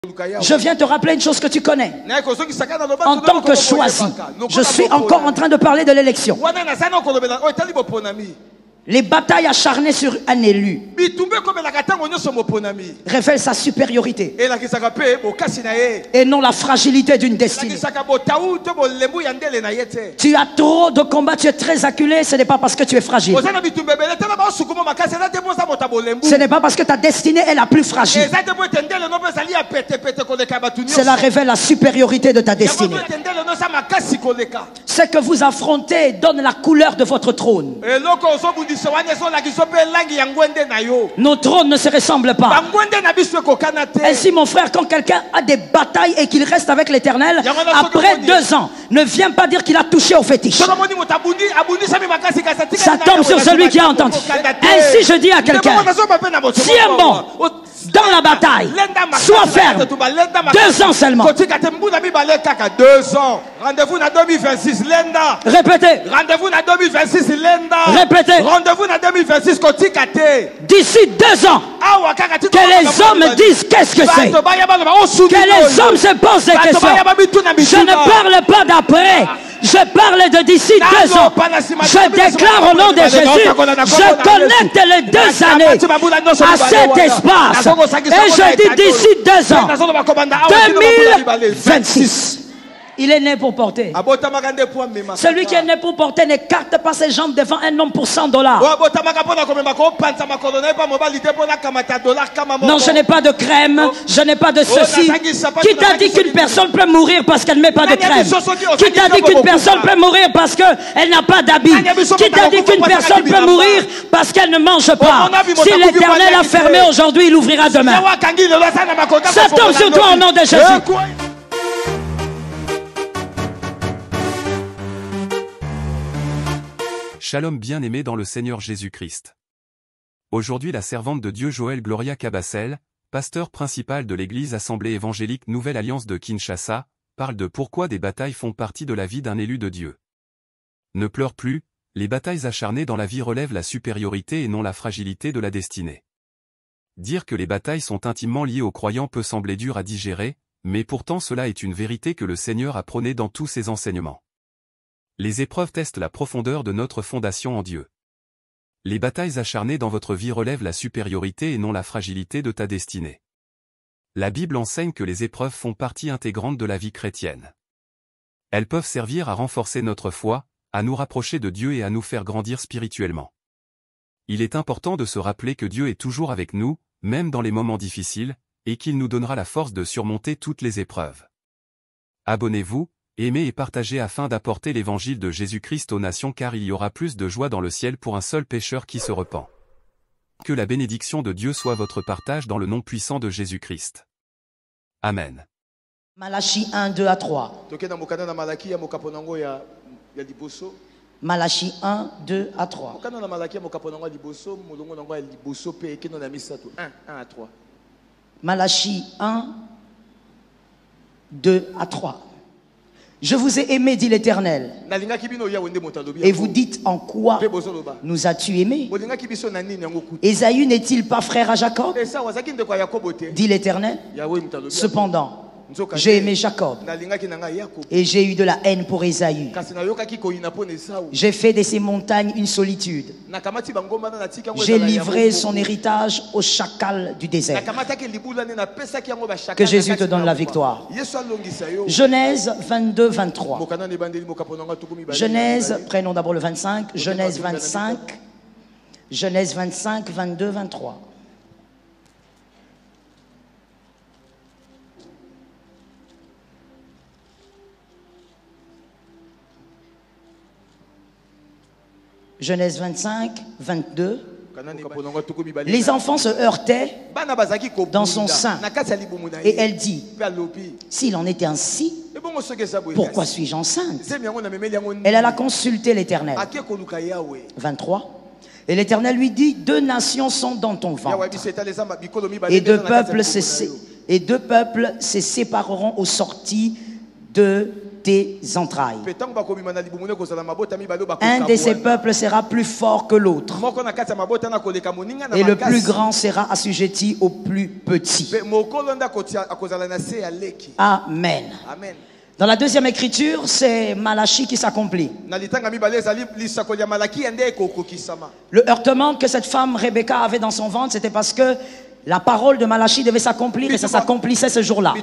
Je viens te rappeler une chose que tu connais. En tant que choisi, je suis encore en train de parler de l'élection. Les batailles acharnées sur un élu révèlent sa supériorité et non la fragilité d'une destinée. Tu as trop de combats, tu es très acculé, ce n'est pas parce que tu es fragile. Ce n'est pas parce que ta destinée est la plus fragile. Cela révèle la supériorité de ta destinée. Ce que vous affrontez donne la couleur de votre trône. Nos trônes ne se ressemblent pas. Ainsi, mon frère, quand quelqu'un a des batailles et qu'il reste avec l'Éternel, après 2 ans, ne viens pas dire qu'il a touché au fétiche. Ça tombe sur celui qui a entendu. Ainsi, je dis à quelqu'un, tiens bon dans la bataille, sois ferme. 2 ans seulement. 2 ans. Rendez-vous en 2026, Lenda. Répétez. Rendez-vous en 2026, Lenda. Répétez. Rendez-vous en 2026, d'ici 2 ans, que les hommes disent qu'est-ce que c'est. Que les hommes se posent des questions. Je ne parle pas d'après. Je parle de d'ici 2 ans. Je déclare au nom de Jésus, je connecte les 2 années à cet espace. Et je dis d'ici 2 ans, 2026. Il est né pour porter. Celui qui est né pour porter n'écarte pas ses jambes devant un homme pour $100. Non, je n'ai pas de crème, je n'ai pas de ceci. Qui t'a dit qu'une personne peut mourir parce qu'elle ne met pas de crème? Qui t'a dit qu'une personne peut mourir parce qu'elle n'a pas d'habit? Qui t'a dit qu'une personne peut mourir parce qu'elle ne mange pas? Si l'Éternel a fermé aujourd'hui, il ouvrira demain. Ça tombe sur toi au nom de Jésus. Shalom bien-aimé dans le Seigneur Jésus-Christ. Aujourd'hui la servante de Dieu Joël Gloria Cabassel, pasteur principal de l'église Assemblée évangélique Nouvelle Alliance de Kinshasa, parle de pourquoi des batailles font partie de la vie d'un élu de Dieu. Ne pleure plus, les batailles acharnées dans la vie relèvent la supériorité et non la fragilité de la destinée. Dire que les batailles sont intimement liées aux croyants peut sembler dur à digérer, mais pourtant cela est une vérité que le Seigneur a prônée dans tous ses enseignements. Les épreuves testent la profondeur de notre fondation en Dieu. Les batailles acharnées dans votre vie relèvent la supériorité et non la fragilité de ta destinée. La Bible enseigne que les épreuves font partie intégrante de la vie chrétienne. Elles peuvent servir à renforcer notre foi, à nous rapprocher de Dieu et à nous faire grandir spirituellement. Il est important de se rappeler que Dieu est toujours avec nous, même dans les moments difficiles, et qu'il nous donnera la force de surmonter toutes les épreuves. Abonnez-vous, aimez et partagez afin d'apporter l'évangile de Jésus-Christ aux nations car il y aura plus de joie dans le ciel pour un seul pécheur qui se repent. Que la bénédiction de Dieu soit votre partage dans le nom puissant de Jésus-Christ. Amen. Malachie 1, 2 à 3. Malachie 1, 2 à 3. Malachie 1, 2 à 3. Je vous ai aimé, dit l'Éternel. Et vous dites en quoi nous as-tu aimés? Ésaü n'est-il pas frère à Jacob? Dit l'Éternel. Cependant, j'ai aimé Jacob et j'ai eu de la haine pour Ésaü. J'ai fait de ses montagnes une solitude. J'ai livré son héritage aux chacals du désert. Que Jésus te donne la victoire. Genèse 22, 23. Genèse, prenons d'abord le 25. Genèse 25. Genèse 25, 22, 23. Genèse 25, 22. Les enfants se heurtaient dans son sein. Et elle dit, s'il en était ainsi, pourquoi suis-je enceinte? Elle alla consulter l'Éternel. 23. Et l'Éternel lui dit, 2 nations sont dans ton ventre. Et 2 peuples se sépareront aux sorties de tes entrailles. Un de ces peuples sera plus fort que l'autre. Et le plus grand sera assujetti au plus petit. Amen. Amen. Dans la deuxième écriture, c'est Malachie qui s'accomplit. Le heurtement que cette femme Rebecca avait dans son ventre, c'était parce que la parole de Malachie devait s'accomplir et ça s'accomplissait ce jour-là.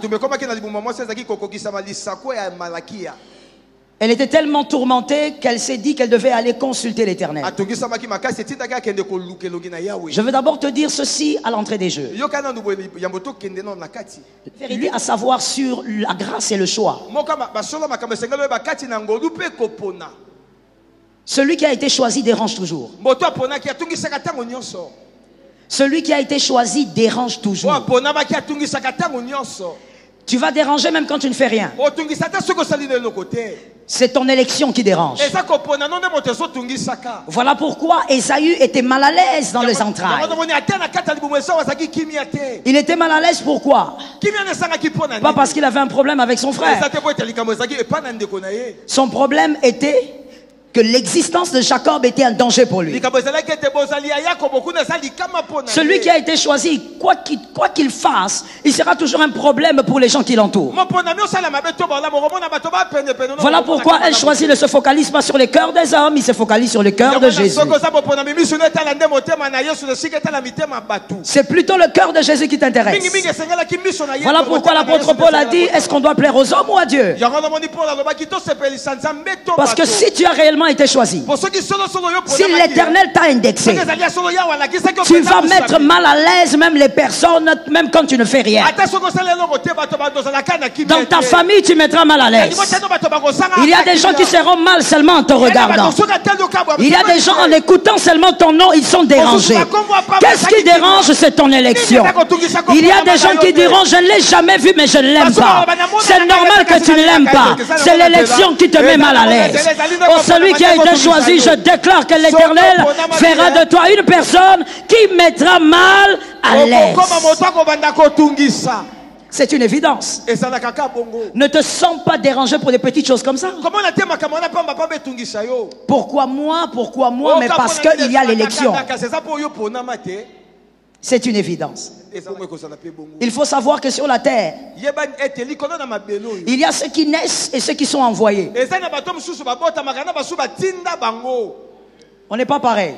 Elle était tellement tourmentée qu'elle s'est dit qu'elle devait aller consulter l'Éternel. Je veux d'abord te dire ceci à l'entrée des jeux. Vérité à savoir sur la grâce et le choix. Celui qui a été choisi dérange toujours. Celui qui a été choisi dérange toujours. Tu vas déranger même quand tu ne fais rien. C'est ton élection qui dérange. Voilà pourquoi Ésaü était mal à l'aise dans les entrailles. Il était mal à l'aise pourquoi? Pas parce qu'il avait un problème avec son frère. Son problème était que l'existence de Jacob était un danger pour lui. Celui qui a été choisi, quoi qu'il fasse, il sera toujours un problème pour les gens qui l'entourent. Voilà pourquoi elle choisit de se focaliser pas sur les cœurs des hommes, il se focalise sur le cœur de Jésus. C'est plutôt le cœur de Jésus qui t'intéresse. Voilà pourquoi l'apôtre Paul a dit, est-ce qu'on doit plaire aux hommes ou à Dieu? Parce que si tu as réellement été choisi, si l'Éternel t'a indexé, tu vas mettre mal à l'aise même les personnes, même quand tu ne fais rien. Dans ta famille, tu mettras mal à l'aise. Il y a des gens qui seront mal seulement en te regardant. Il y a des gens en écoutant seulement ton nom, ils sont dérangés. Qu'est-ce qui dérange? C'est ton élection. Il y a des gens qui diront, je ne l'ai jamais vu mais je ne l'aime pas. C'est normal que tu ne l'aimes pas. C'est l'élection qui te met mal à l'aise. Oh, celui qui a été choisi, je déclare que l'Éternel fera de toi une personne qui mettra mal à l'aise. C'est une évidence. Ne te sens pas dérangé pour des petites choses comme ça. Pourquoi moi? Pourquoi moi? Mais parce qu'il y a l'élection. C'est une évidence. Il faut savoir que sur la terre, il y a ceux qui naissent et ceux qui sont envoyés. On n'est pas pareil.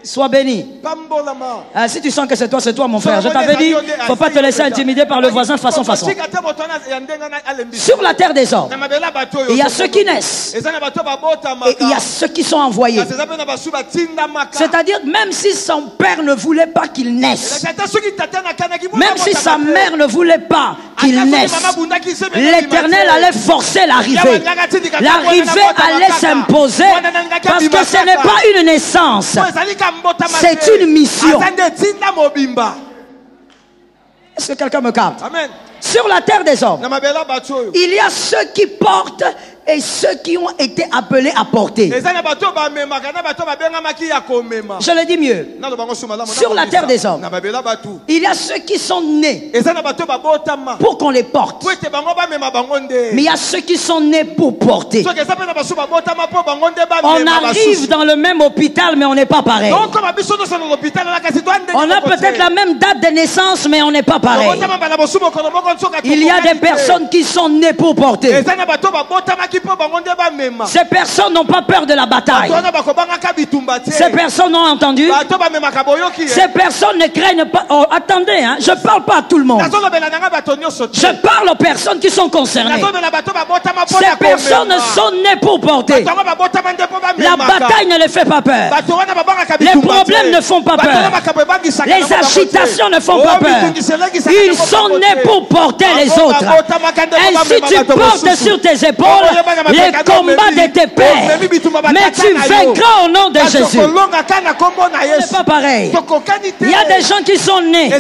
Sois béni. Si tu sens que c'est toi mon frère. Je t'avais dit, il ne faut pas te laisser intimider par le voisin de façon. Sur la terre des hommes, il y a ceux qui naissent et il y a ceux qui sont envoyés. C'est-à-dire, même si son père ne voulait pas qu'il naisse, même si sa mère ne voulait pas qu'il naisse, l'Éternel allait forcer l'arrivée. L'arrivée allait s'imposer parce que ce n'est pas une naissance, c'est une mission. Est-ce que quelqu'un me capte? Amen. Sur la terre des hommes, il y a ceux qui portent et ceux qui ont été appelés à porter. Je le dis mieux. Sur la terre des hommes, il y a ceux qui sont nés pour qu'on les porte. Mais il y a ceux qui sont nés pour porter. On arrive dans le même hôpital, mais on n'est pas pareil. On a peut-être la même date de naissance, mais on n'est pas pareil. Il y a des personnes qui sont nées pour porter. Ces personnes n'ont pas peur de la bataille. Ces personnes ont entendu. Ces personnes ne craignent pas. Oh, attendez, hein, je ne parle pas à tout le monde. Je parle aux personnes qui sont concernées. Ces personnes sont nées pour porter. La bataille ne les fait pas peur. Les problèmes ne font pas peur. Les agitations ne font pas peur. Ils sont nés pour porter les autres. Ainsi tu portes sur tes épaules les combats de tes pères. Mais tu vaincras au nom de Jésus. C'est pas pareil. Il y a des gens qui sont nés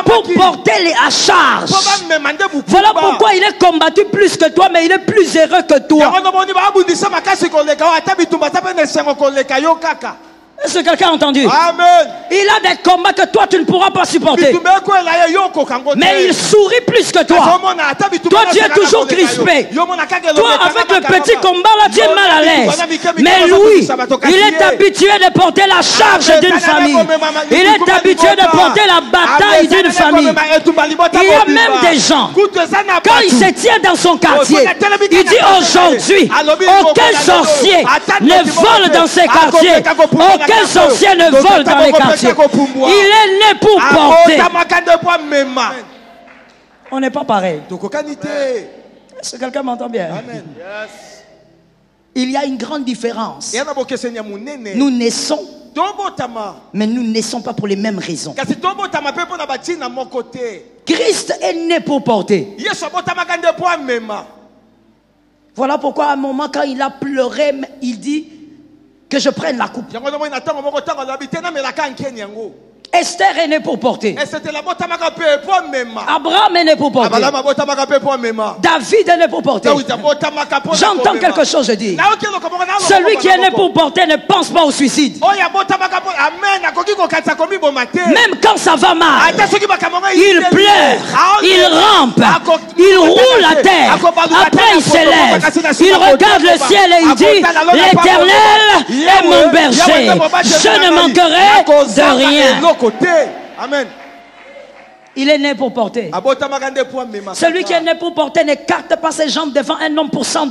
pour porter les à charge. Voilà pourquoi il est combattu plus que toi, mais il est plus heureux que toi. Est-ce que quelqu'un a entendu? Amen. Il a des combats que toi tu ne pourras pas supporter. Mais il sourit plus que toi. Toi tu es toujours crispé. Toi avec le petit combat là tu es mal à l'aise. Mais lui, il est habitué de porter la charge d'une famille. Il est habitué de porter la bataille d'une famille. Il y a même des gens, quand il se tient dans son quartier, il dit aujourd'hui, aucun sorcier ne vole dans ses quartiers. Aucun sorcier ne vole dans les quartiers. Il est né pour porter. On n'est pas pareil. Est-ce que quelqu'un m'entend bien? Amen. Il y a une grande différence. Nous naissons, mais nous ne naissons pas pour les mêmes raisons. Christ est né pour porter. Voilà pourquoi à un moment quand il a pleuré, il dit que je prenne la coupe. Esther est née pour porter. Abraham est né pour porter. David est né pour porter. J'entends quelque chose, je dis. Celui qui est né pour porter ne pense pas au suicide. Même quand ça va mal, il pleure, il rampe, il roule à terre. Après il s'élève, il regarde le ciel et il dit: l'Éternel est mon berger, je ne manquerai de rien. Amen. Il est né pour porter. Celui qui est né pour porter n'écarte pas ses jambes devant un homme pour $100.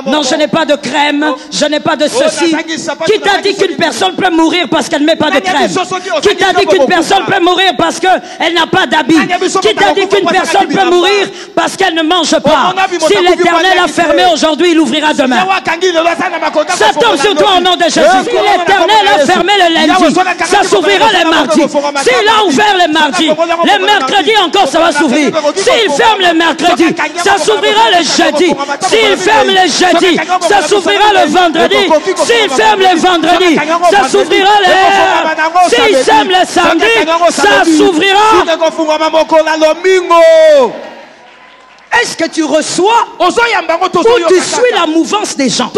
Non, je n'ai pas de crème, je n'ai pas de ceci. Qui t'a dit qu'une personne peut mourir parce qu'elle ne met pas de crème? Qui t'a dit qu'une personne peut mourir parce qu'elle n'a pas d'habit? Qui t'a dit qu'une personne peut mourir parce qu'elle ne mange pas? Si l'Éternel a fermé aujourd'hui, il ouvrira demain. Ça tombe sur toi au nom de Jésus. Si l'Éternel a fermé le lundi, ça s'ouvrira les mardis. S'il a ouvert les mardis, les mercredis encore ça va s'ouvrir. S'il ferme les mercredis, ça s'ouvrira les jeudis. S'il ferme les jeudis, ça s'ouvrira le vendredi. S'il ferme les vendredis, ça s'ouvrira les... S'il ferme les samedis, ça s'ouvrira. Est-ce que tu reçois ou tu suis la mouvance des gens?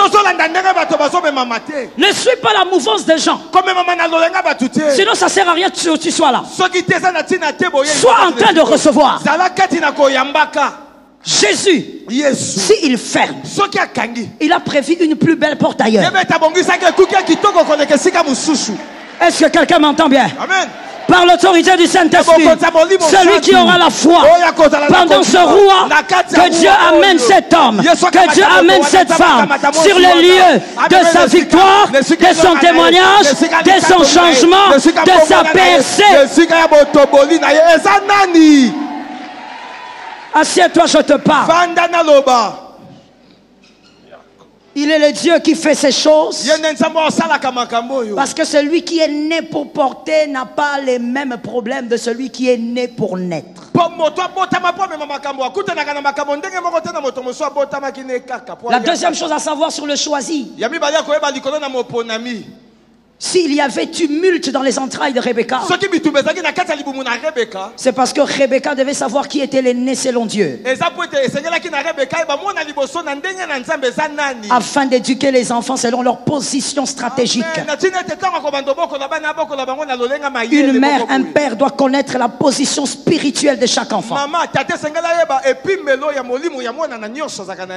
Ne suis pas la mouvance des gens. Sinon ça sert à rien que tu sois là. Sois en train de recevoir. Jésus, s'il ferme, il a prévu une plus belle porte ailleurs. Est-ce que quelqu'un m'entend bien? Amen. Par l'autorité du Saint-Esprit, celui qui aura la foi pendant ce roi, que Dieu amène cet homme, que Dieu amène cette femme sur les lieux de sa victoire, de son témoignage, de son changement, de sa percée. Assieds-toi, je te parle. Il est le Dieu qui fait ces choses. Parce que celui qui est né pour porter n'a pas les mêmes problèmes de celui qui est né pour naître. La deuxième chose à savoir sur le choisi. S'il y avait tumulte dans les entrailles de Rebecca, c'est parce que Rebecca devait savoir qui était l'aîné selon Dieu, afin d'éduquer les enfants selon leur position stratégique. Une mère, un père doit connaître la position spirituelle de chaque enfant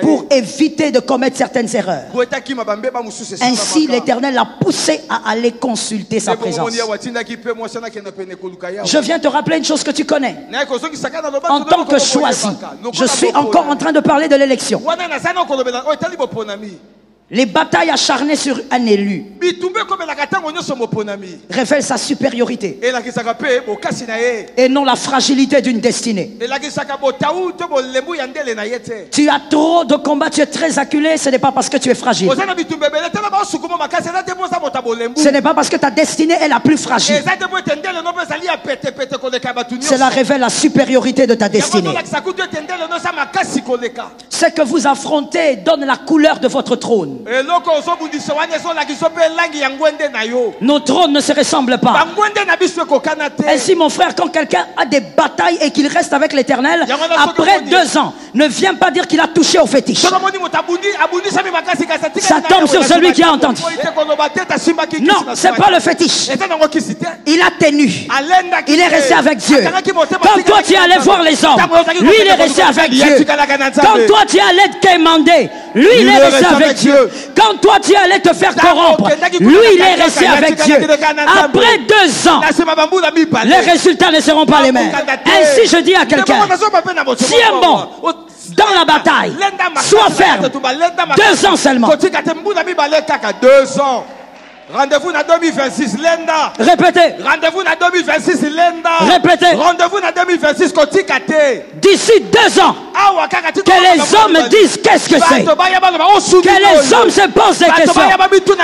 pour éviter de commettre certaines erreurs. Ainsi l'Éternel l'a poussé à aller consulter sa présence. Je viens te rappeler une chose que tu connais. En tant que choisi, je suis encore en train de parler de l'élection. Les batailles acharnées sur un élu révèlent sa supériorité et non la fragilité d'une destinée. Tu as trop de combats, tu es très acculé, ce n'est pas parce que tu es fragile. Ce n'est pas parce que ta destinée est la plus fragile. Cela révèle la supériorité de ta destinée. Ce que vous affrontez donne la couleur de votre trône. Nos trônes ne se ressemblent pas. Ainsi, mon frère, quand quelqu'un a des batailles et qu'il reste avec l'Éternel, après 2 ans, ne viens pas dire qu'il a touché au fétiche. Ça tombe sur celui qui a entendu. Non, c'est pas le fétiche. Il a tenu. Il est resté avec Dieu. Quand toi tu es allé voir les hommes, lui il est resté avec Dieu. Quand toi tu es allé te quémander, lui il est resté avec Dieu. Quand toi tu es allé te faire corrompre, lui il est resté avec Dieu. Après 2 ans, les résultats ne seront pas les mêmes. Ainsi je dis à quelqu'un, tiens bon dans la bataille, sois ferme. 2 ans seulement. 2 ans. Rendez-vous en 2026, Lenda. Répétez. Rendez-vous en 2026, Lenda. Répétez. Rendez-vous en 2026, Kotikate. D'ici 2 ans, que les hommes disent qu'est-ce que c'est. Que les hommes se posent des questions.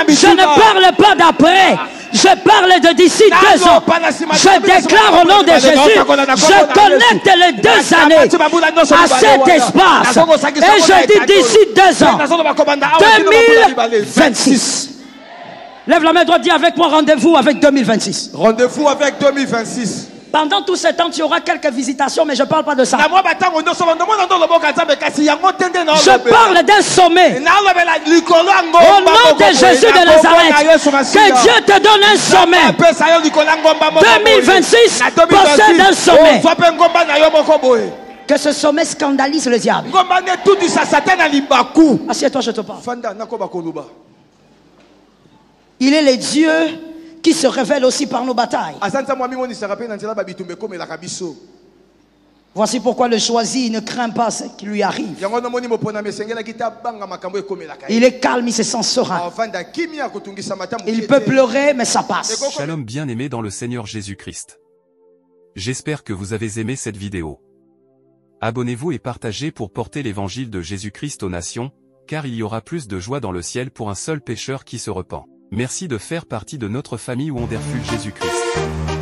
Je ne parle pas d'après. Je parle de d'ici 2 ans. Je déclare au nom de Jésus, je connecte les 2 années à cet espace. Et je dis d'ici 2 ans, 2026. Lève la main droite, dis avec moi, rendez-vous avec 2026. Rendez-vous avec 2026. Pendant tout ce temps, tu auras quelques visitations, mais je ne parle pas de ça. Je parle d'un sommet. Au nom de Jésus de Nazareth, que Dieu te donne un sommet. 2026 possède un sommet. Que ce sommet scandalise le diable. Assieds-toi, je te parle. Il est le Dieu qui se révèle aussi par nos batailles. Voici pourquoi le choisi ne craint pas ce qui lui arrive. Il est calme, il se sent serein. Il peut pleurer, mais ça passe. Shalom bien-aimés dans le Seigneur Jésus-Christ. J'espère que vous avez aimé cette vidéo. Abonnez-vous et partagez pour porter l'évangile de Jésus-Christ aux nations, car il y aura plus de joie dans le ciel pour un seul pécheur qui se repent. Merci de faire partie de notre famille Wonderful Jésus-Christ.